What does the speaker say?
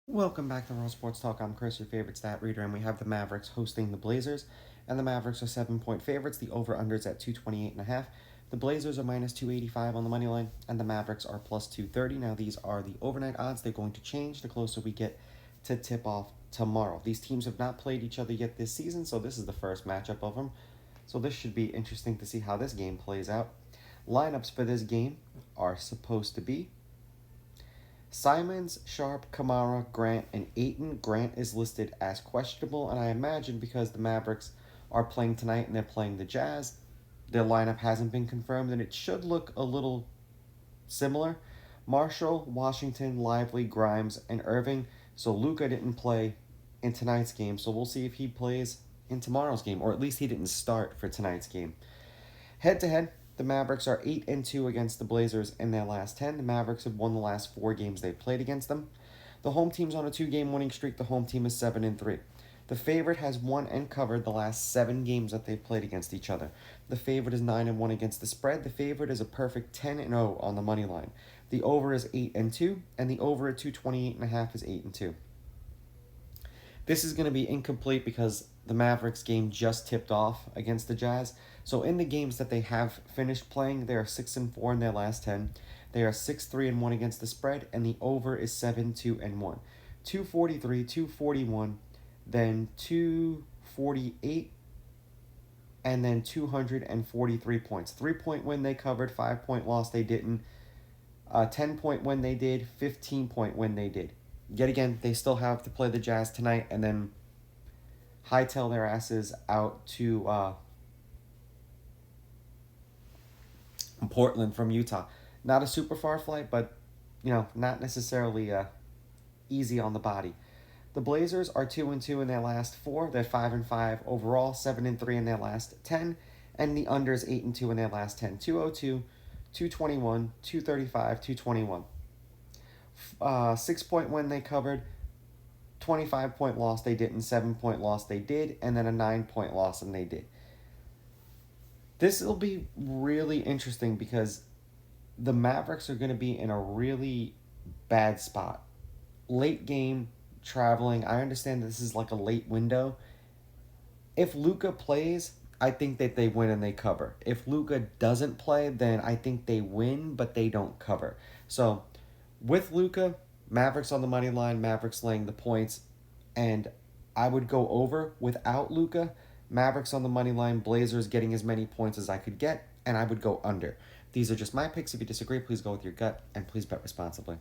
Welcome back to Raw Sports Talk. I'm Chris, your favorite stat reader, and we have the Mavericks hosting the Blazers. And the Mavericks are 7-point favorites. The over-unders at 228.5. The Blazers are minus 285 on the money line, and the Mavericks are plus 230. Now, these are the overnight odds. They're going to change the closer we get to tip-off tomorrow. These teams have not played each other yet this season, so this is the first matchup of them. So this should be interesting to see how this game plays out. Lineups for this game are supposed to be Simons, Sharp, Kamara, Grant, and Ayton. Grant is listed as questionable, and I imagine because the Mavericks are playing tonight and they're playing the Jazz, their lineup hasn't been confirmed, and it should look a little similar. Marshall, Washington, Lively, Grimes, and Irving. So Luka didn't play in tonight's game, so we'll see if he plays in tomorrow's game, or at least he didn't start for tonight's game. Head-to-head, the Mavericks are 8-2 against the Blazers in their last 10. The Mavericks have won the last 4 games they've played against them. The home team's on a 2-game winning streak. The home team is 7-3. The favorite has won and covered the last 7 games that they've played against each other. The favorite is 9-1 against the spread. The favorite is a perfect 10-0 on the money line. The over is 8-2, and the over at 228.5 is 8-2. This is going to be incomplete because the Mavericks game just tipped off against the Jazz. So in the games that they have finished playing, they are 6-4 in their last 10. They are 6-3-1 against the spread, and the over is 7-2-1. 243, 241, then 248, and then 243 points. 3-point win they covered, 5-point loss they didn't. 10-point win they did, 15-point win they did. Yet again, they still have to play the Jazz tonight and then hightail their asses out to Portland from Utah. Not a super far flight, but, not necessarily easy on the body. The Blazers are 2-2 in their last 4. They're 5-5 overall, 7-3 in their last 10. And the under is 8-2 in their last 10. 202, 221, 235, 221. 6-point win they covered, 25-point loss they didn't, 7-point loss they did, and then a 9-point loss and they did. This will be really interesting because the Mavericks are going to be in a really bad spot. Late game, traveling. I understand this is like a late window. If Luka plays, I think that they win and they cover. If Luka doesn't play, then I think they win, but they don't cover. So with Luka, Mavericks on the money line, Mavericks laying the points, and I would go over. Without Luka, Mavericks on the money line, Blazers getting as many points as I could get, and I would go under. These are just my picks. If you disagree, please go with your gut, and please bet responsibly.